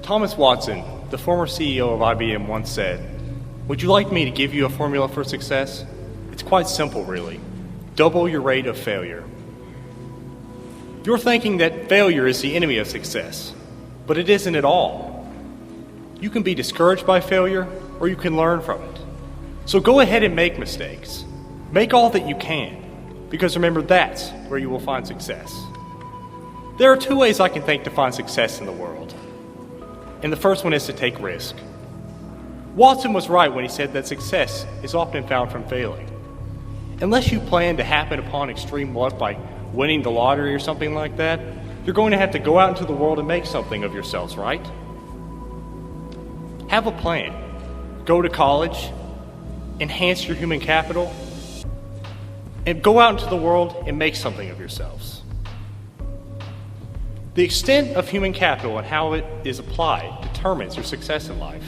Thomas Watson, the former CEO of IBM, once said, "Would you like me to give you a formula for success? It's quite simple, really. Double your rate of failure." You're thinking that failure is the enemy of success, but it isn't at all. You can be discouraged by failure, or you can learn from it. So go ahead and make mistakes. Make all that you can, because remember, that's where you will find success. There are two ways I can think to find success in the world. And the first one is to take risk. Watson was right when he said that success is often found from failing. Unless you plan to happen upon extreme luck by winning the lottery or something like that, you're going to have to go out into the world and make something of yourselves, right? Have a plan. Go to college, enhance your human capital, and go out into the world and make something of yourselves. The extent of human capital and how it is applied determines your success in life.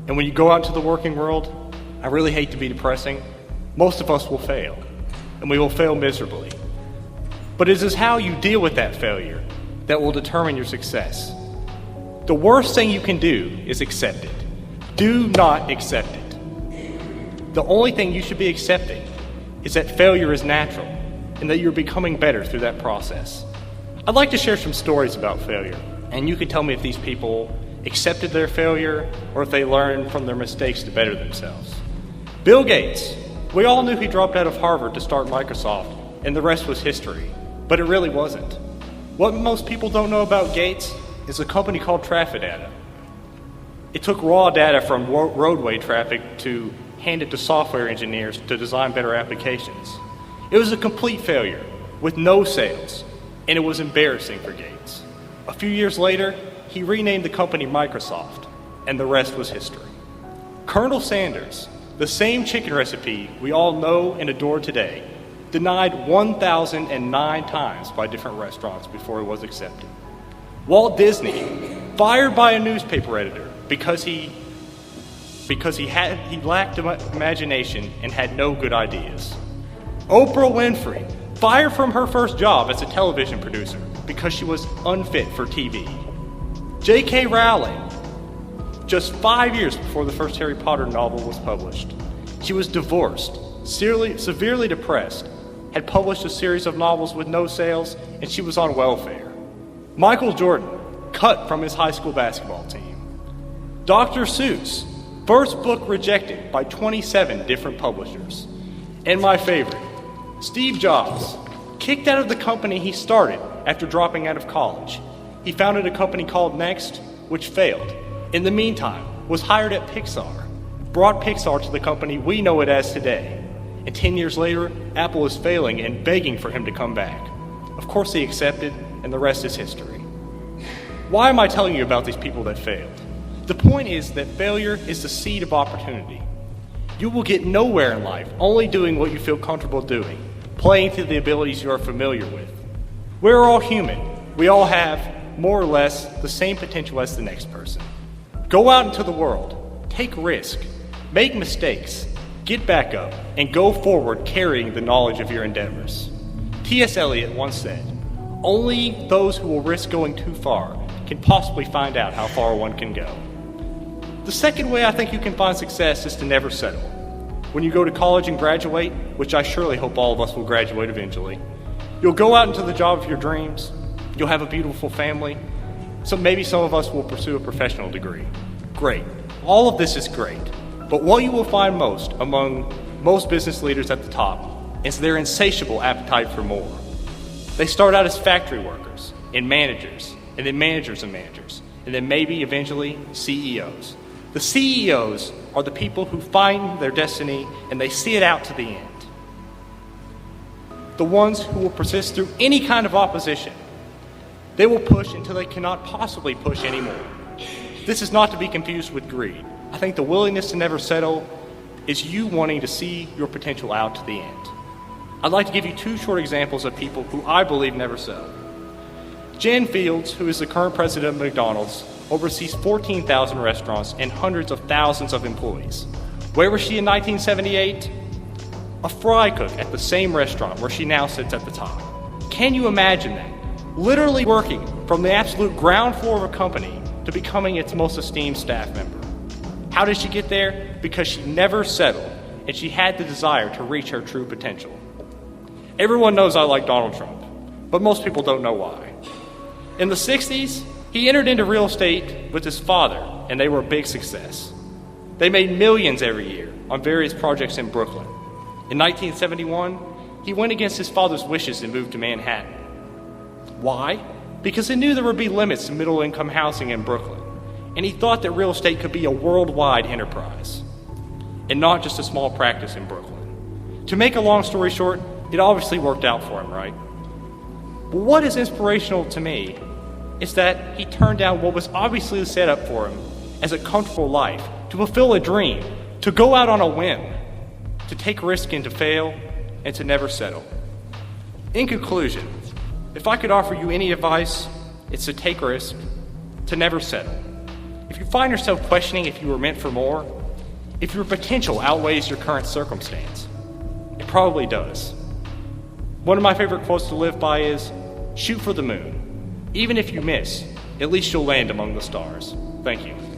And when you go out into the working world, I really hate to be depressing, most of us will fail, and we will fail miserably. But it is how you deal with that failure that will determine your success. The worst thing you can do is accept it. Do not accept it. The only thing you should be accepting is that failure is natural and that you're becoming better through that process. I'd like to share some stories about failure, and you can tell me if these people accepted their failure or if they learned from their mistakes to better themselves. Bill Gates. We all knew he dropped out of Harvard to start Microsoft, and the rest was history. But it really wasn't. What most people don't know about Gates is a company called Traffic Data. It took raw data from roadway traffic to hand it to software engineers to design better applications. It was a complete failure with no sales, and it was embarrassing for Gates. A few years later, he renamed the company Microsoft, and the rest was history. Colonel Sanders, the same chicken recipe we all know and adore today, denied 1,009 times by different restaurants before it was accepted. Walt Disney, fired by a newspaper editor because he lacked imagination and had no good ideas. Oprah Winfrey, fired from her first job as a television producer because she was unfit for TV. J.K. Rowling, just 5 years before the first Harry Potter novel was published. She was divorced, severely depressed, had published a series of novels with no sales, and she was on welfare. Michael Jordan, cut from his high school basketball team. Dr. Seuss, first book rejected by 27 different publishers. And my favorite, Steve Jobs, kicked out of the company he started after dropping out of college. He founded a company called Next, which failed. In the meantime, was hired at Pixar, brought Pixar to the company we know it as today. And 10 years later, Apple is failing and begging for him to come back. Of course he accepted, and the rest is history. Why am I telling you about these people that failed? The point is that failure is the seed of opportunity. You will get nowhere in life only doing what you feel comfortable doing, playing to the abilities you are familiar with. We're all human. We all have, more or less, the same potential as the next person. Go out into the world, take risk, make mistakes, get back up, and go forward carrying the knowledge of your endeavors. T.S. Eliot once said, "Only those who will risk going too far can possibly find out how far one can go." The second way I think you can find success is to never settle. When you go to college and graduate, which I surely hope all of us will graduate eventually, you'll go out into the job of your dreams, you'll have a beautiful family, so maybe some of us will pursue a professional degree. Great. All of this is great. But what you will find most among most business leaders at the top is their insatiable appetite for more. They start out as factory workers and managers, and then managers and managers, and then maybe eventually CEOs. The CEOs are the people who find their destiny and they see it out to the end. The ones who will persist through any kind of opposition. They will push until they cannot possibly push anymore. This is not to be confused with greed. I think the willingness to never settle is you wanting to see your potential out to the end. I'd like to give you two short examples of people who I believe never settle. Jen Fields, who is the current president of McDonald's, oversees 14,000 restaurants and hundreds of thousands of employees. Where was she in 1978? A fry cook at the same restaurant where she now sits at the top. Can you imagine that? literally working from the absolute ground floor of a company to becoming its most esteemed staff member. How did she get there? Because she never settled, and she had the desire to reach her true potential. Everyone knows I like Donald Trump, but most people don't know why. In the 60s, he entered into real estate with his father, and they were a big success. They made millions every year on various projects in Brooklyn. In 1971, he went against his father's wishes and moved to Manhattan. Why? Because he knew there would be limits to middle-income housing in Brooklyn, and he thought that real estate could be a worldwide enterprise, and not just a small practice in Brooklyn. To make a long story short, it obviously worked out for him, right? But what is inspirational to me is that he turned down what was obviously set up for him as a comfortable life, to fulfill a dream, to go out on a whim, to take risk and to fail, and to never settle. In conclusion, if I could offer you any advice, it's to take risk, to never settle. If you find yourself questioning if you were meant for more, if your potential outweighs your current circumstance, it probably does. One of my favorite quotes to live by is, shoot for the moon. Even if you miss, at least you'll land among the stars. Thank you.